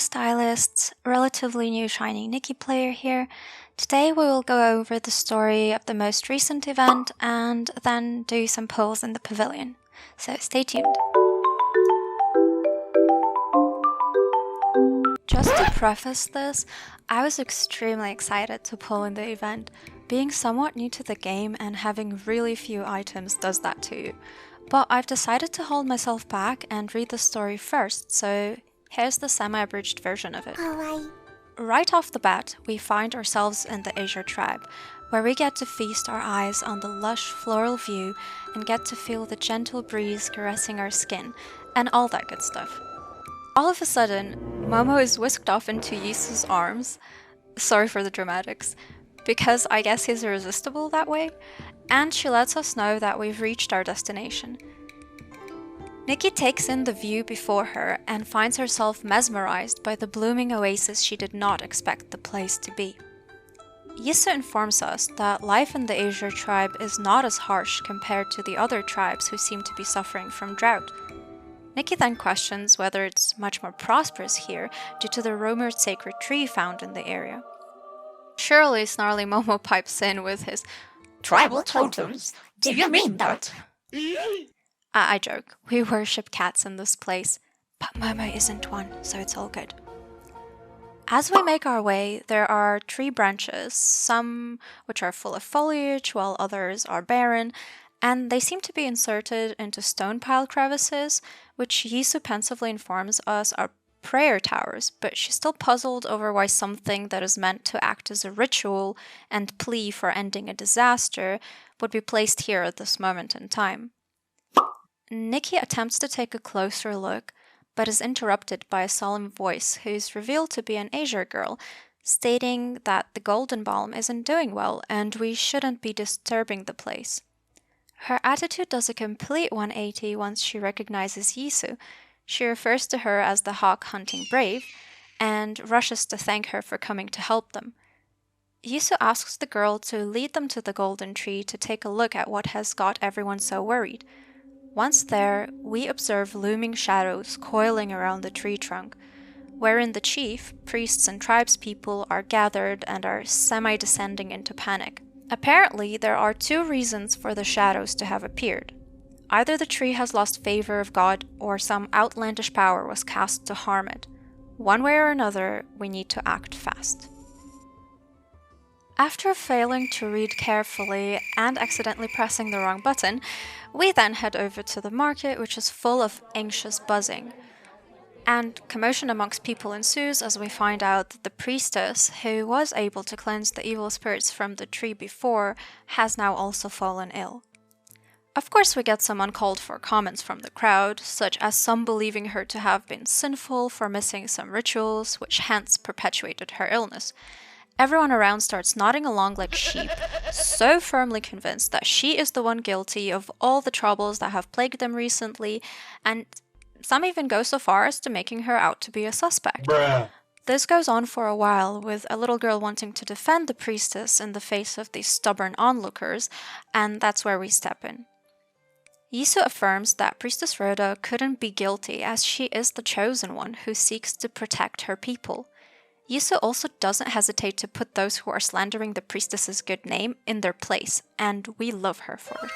stylists, relatively new shiny Nikki player here. Today we will go over the story of the most recent event and then do some polls in the pavilion. So stay tuned. Just to preface this, I was extremely excited to pull in the event. Being somewhat new to the game and having really few items does that to you. But I've decided to hold myself back and read the story first, so here's the semi-abridged version of it. Kawaii. Right off the bat, we find ourselves in the Asia tribe, where we get to feast our eyes on the lush floral view and get to feel the gentle breeze caressing our skin, and all that good stuff. All of a sudden, Momo is whisked off into Yisu's arms. Sorry for the dramatics, because I guess he's irresistible that way, and she lets us know that we've reached our destination. Nikki takes in the view before her and finds herself mesmerized by the blooming oasis she did not expect the place to be. Yisu informs us that life in the Asia tribe is not as harsh compared to the other tribes who seem to be suffering from drought. Nikki then questions whether it's much more prosperous here due to the rumored sacred tree found in the area. Surely Snarly Momo pipes in with his Tribal totems? Do you mean that? I joke, we worship cats in this place, but Momo isn't one, so it's all good. As we make our way, there are tree branches, some which are full of foliage while others are barren, and they seem to be inserted into stone pile crevices, which Yisu pensively informs us are prayer towers, but she's still puzzled over why something that is meant to act as a ritual and plea for ending a disaster would be placed here at this moment in time. Nikki attempts to take a closer look, but is interrupted by a solemn voice who is revealed to be an Asia girl, stating that the golden balm isn't doing well and we shouldn't be disturbing the place. Her attitude does a complete 180 once she recognizes Yisu. She refers to her as the hawk-hunting brave, and rushes to thank her for coming to help them. Yisu asks the girl to lead them to the golden tree to take a look at what has got everyone so worried. Once there, we observe looming shadows coiling around the tree trunk, wherein the chief, priests and tribespeople are gathered and are semi-descending into panic. Apparently, there are two reasons for the shadows to have appeared. Either the tree has lost favor of God, or some outlandish power was cast to harm it. One way or another, we need to act fast. After failing to read carefully and accidentally pressing the wrong button, we then head over to the market, which is full of anxious buzzing. And commotion amongst people ensues as we find out that the priestess, who was able to cleanse the evil spirits from the tree before, has now also fallen ill. Of course, we get some uncalled for comments from the crowd, such as some believing her to have been sinful for missing some rituals, which hence perpetuated her illness. Everyone around starts nodding along like sheep, so firmly convinced that she is the one guilty of all the troubles that have plagued them recently, and some even go so far as to making her out to be a suspect. Bruh. This goes on for a while, with a little girl wanting to defend the priestess in the face of these stubborn onlookers, and that's where we step in. Yisu affirms that Priestess Rhoda couldn't be guilty as she is the chosen one who seeks to protect her people. Yisu also doesn't hesitate to put those who are slandering the priestess's good name in their place, and we love her for it.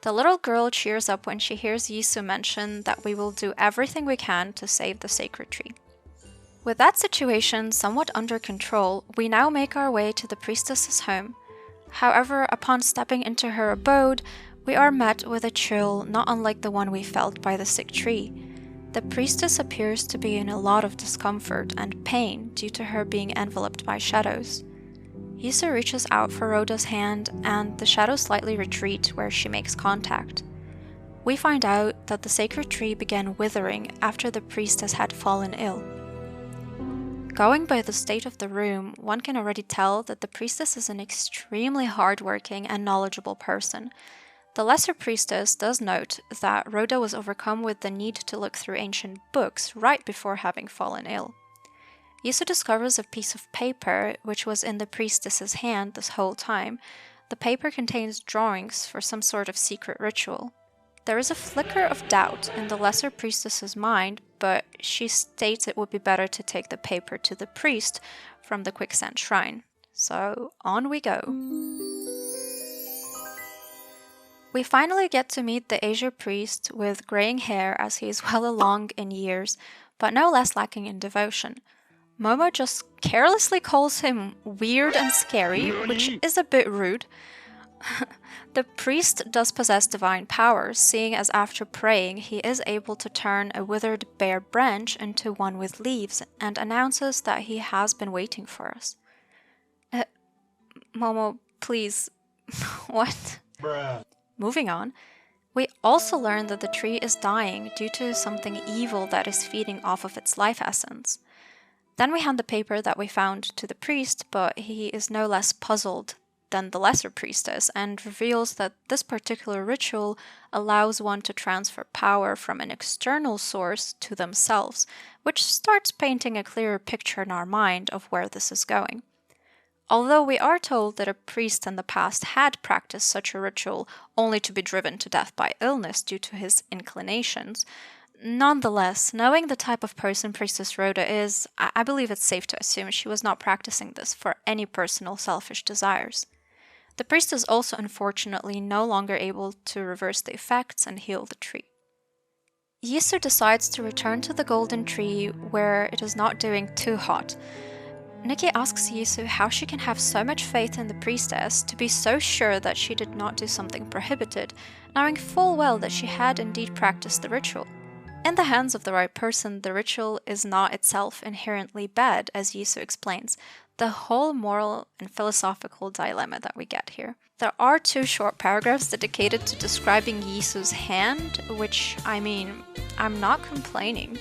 The little girl cheers up when she hears Yisu mention that we will do everything we can to save the sacred tree. With that situation somewhat under control, we now make our way to the priestess's home. However, upon stepping into her abode, we are met with a chill not unlike the one we felt by the sick tree. The priestess appears to be in a lot of discomfort and pain due to her being enveloped by shadows. Yisu reaches out for Rhoda's hand, and the shadows slightly retreat where she makes contact. We find out that the sacred tree began withering after the priestess had fallen ill. Going by the state of the room, one can already tell that the priestess is an extremely hardworking and knowledgeable person. The lesser priestess does note that Rhoda was overcome with the need to look through ancient books right before having fallen ill. Yisu discovers a piece of paper which was in the priestess's hand this whole time. The paper contains drawings for some sort of secret ritual. There is a flicker of doubt in the lesser priestess's mind, but she states it would be better to take the paper to the priest from the quicksand shrine. So on we go. We finally get to meet the Asia priest with graying hair as he is well along in years, but no less lacking in devotion. Momo just carelessly calls him weird and scary, which is a bit rude. The priest does possess divine powers, seeing as after praying he is able to turn a withered bare branch into one with leaves, and announces that he has been waiting for us. Momo, please. What? Bruh. Moving on, we also learn that the tree is dying due to something evil that is feeding off of its life essence. Then we hand the paper that we found to the priest, but he is no less puzzled than the lesser priestess and reveals that this particular ritual allows one to transfer power from an external source to themselves, which starts painting a clearer picture in our mind of where this is going. Although we are told that a priest in the past had practiced such a ritual only to be driven to death by illness due to his inclinations, nonetheless, knowing the type of person Priestess Rhoda is, I believe it's safe to assume she was not practicing this for any personal selfish desires. The priest is also unfortunately no longer able to reverse the effects and heal the tree. Yisu decides to return to the golden tree where it is not doing too hot. Nikki asks Yisu how she can have so much faith in the priestess to be so sure that she did not do something prohibited, knowing full well that she had indeed practiced the ritual. In the hands of the right person, the ritual is not itself inherently bad, as Yisu explains, the whole moral and philosophical dilemma that we get here. There are 2 short paragraphs dedicated to describing Yisu's hand, which, I'm not complaining.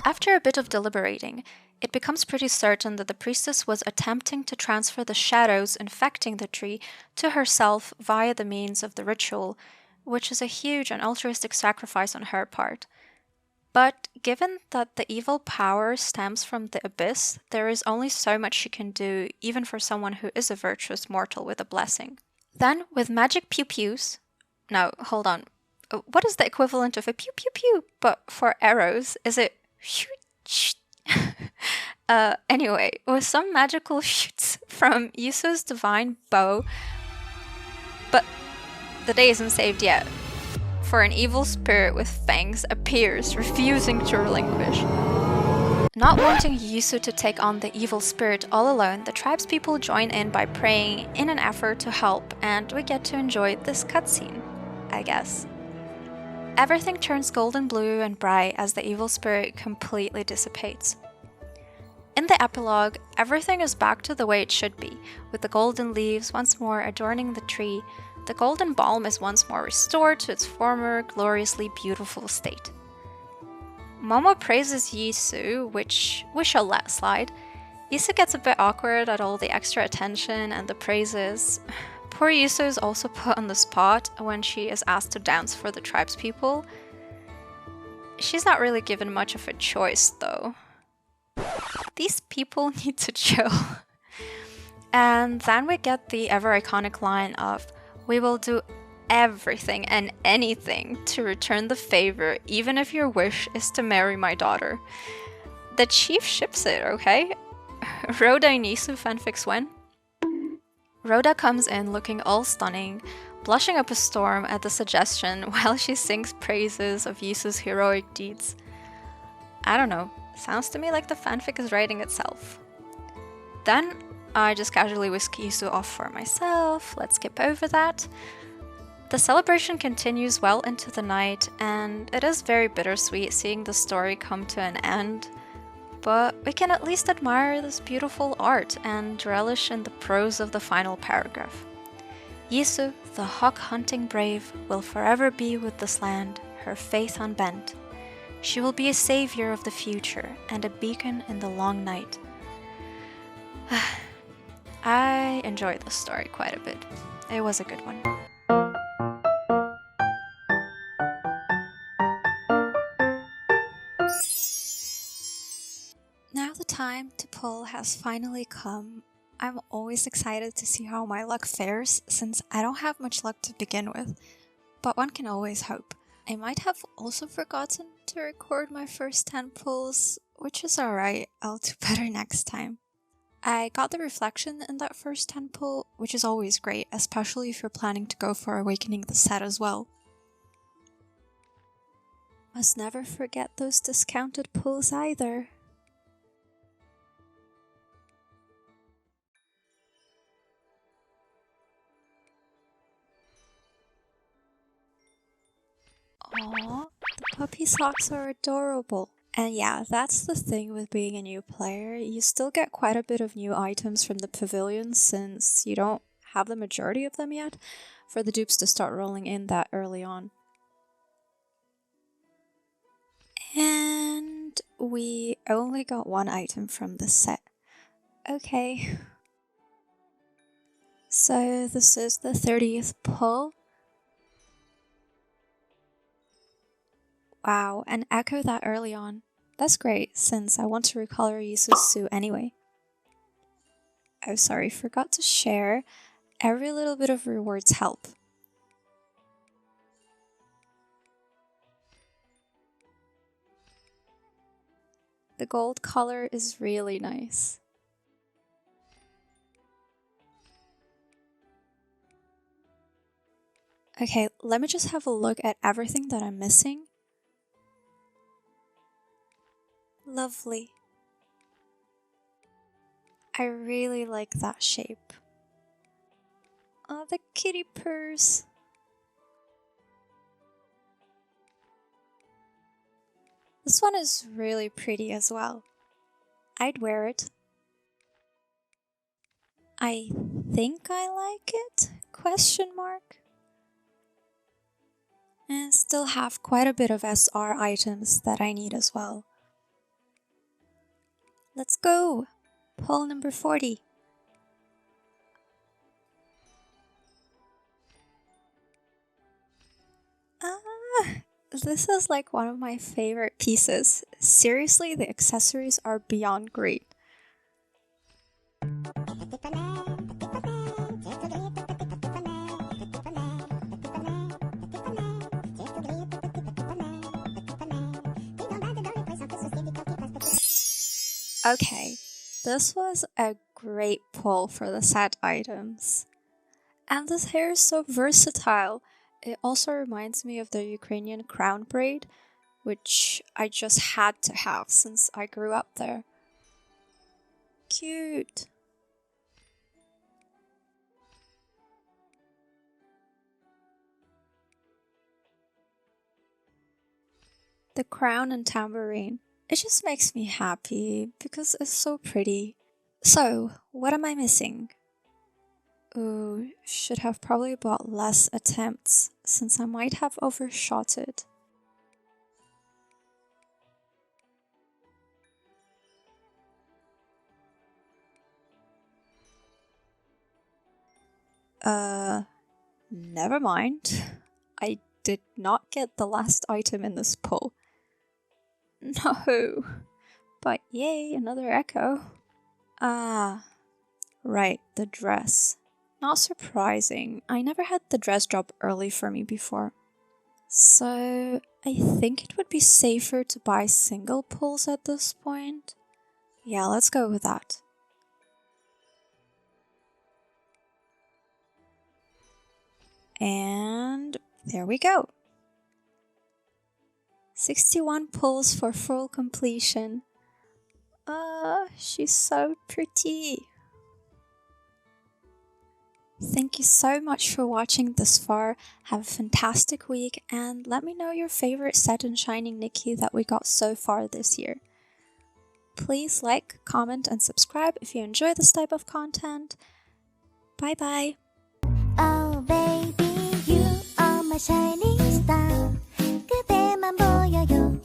After a bit of deliberating, it becomes pretty certain that the priestess was attempting to transfer the shadows infecting the tree to herself via the means of the ritual, which is a huge and altruistic sacrifice on her part. But given that the evil power stems from the abyss, there is only so much she can do, even for someone who is a virtuous mortal with a blessing. Then, with magic pew-pews... No, hold on. What is the equivalent of a pew-pew-pew? But for arrows, is it... Anyway, with some magical shoots from Yisu's divine bow... But the day isn't saved yet, for an evil spirit with fangs appears, refusing to relinquish. Not wanting Yisu to take on the evil spirit all alone, the tribespeople join in by praying in an effort to help, and we get to enjoy this cutscene, I guess. Everything turns golden blue and bright as the evil spirit completely dissipates. In the epilogue, everything is back to the way it should be, with the golden leaves once more adorning the tree. The golden balm is once more restored to its former gloriously beautiful state. Momo praises Yisu, which we shall let slide. Yisu gets a bit awkward at all the extra attention and the praises. Poor Yisu is also put on the spot when she is asked to dance for the tribespeople. She's not really given much of a choice, though. These people need to chill. And then we get the ever-iconic line of, "We will do everything and anything to return the favor, even if your wish is to marry my daughter." The chief ships it, okay? Rhoda and Yisu fanfics when? Rhoda comes in looking all stunning, blushing up a storm at the suggestion while she sings praises of Yisu's heroic deeds. I don't know, sounds to me like the fanfic is writing itself. Then I just casually whisk Yisu off for myself, let's skip over that. The celebration continues well into the night, and it is very bittersweet seeing the story come to an end. But we can at least admire this beautiful art and relish in the prose of the final paragraph. Yisu, the hawk-hunting brave, will forever be with this land, her faith unbent. She will be a savior of the future and a beacon in the long night. I enjoyed this story quite a bit. It was a good one. Now the time to pull has finally come. I'm always excited to see how my luck fares, since I don't have much luck to begin with. but one can always hope. I might have also forgotten to record my first 10 pulls, which is alright, I'll do better next time. I got the reflection in that first 10 pull, which is always great, especially if you're planning to go for Awakening the set as well. Must never forget those discounted pulls either. Aww, the puppy socks are adorable. And yeah, that's the thing with being a new player. You still get quite a bit of new items from the pavilion since you don't have the majority of them yet for the dupes to start rolling in that early on. And we only got one item from this set. Okay. So this is the 30th pull. Wow, an echo that early on. That's great, since I want to recolor Yisu's suit anyway. Oh sorry, forgot to share. Every little bit of rewards help. The gold color is really nice. Okay, let me just have a look at everything that I'm missing. Lovely. I really like that shape. Oh, the kitty purse. This one is really pretty as well. I'd wear it. I think I like it? Question mark. And still have quite a bit of SR items that I need as well. Let's go! Pull number 40. This is like one of my favorite pieces. Seriously, the accessories are beyond great. Okay, this was a great pull for the set items. And this hair is so versatile. It also reminds me of the Ukrainian crown braid, which I just had to have since I grew up there. Cute! The crown and tambourine. It just makes me happy because it's so pretty. So, what am I missing? Ooh, should have probably bought less attempts since I might have overshot it. Never mind. I did not get the last item in this pull. No. But yay, another echo. Ah, right, the dress. Not surprising. I never had the dress drop early for me before. So, I think it would be safer to buy single pulls at this point. Yeah, let's go with that. And there we go. 61 pulls for full completion. She's so pretty. Thank you so much for watching this far. Have a fantastic week and let me know your favorite set in Shining Nikki that we got so far this year. Please like, comment and subscribe if you enjoy this type of content. Bye bye. Oh baby, you are my shining star. 그대만 보여요.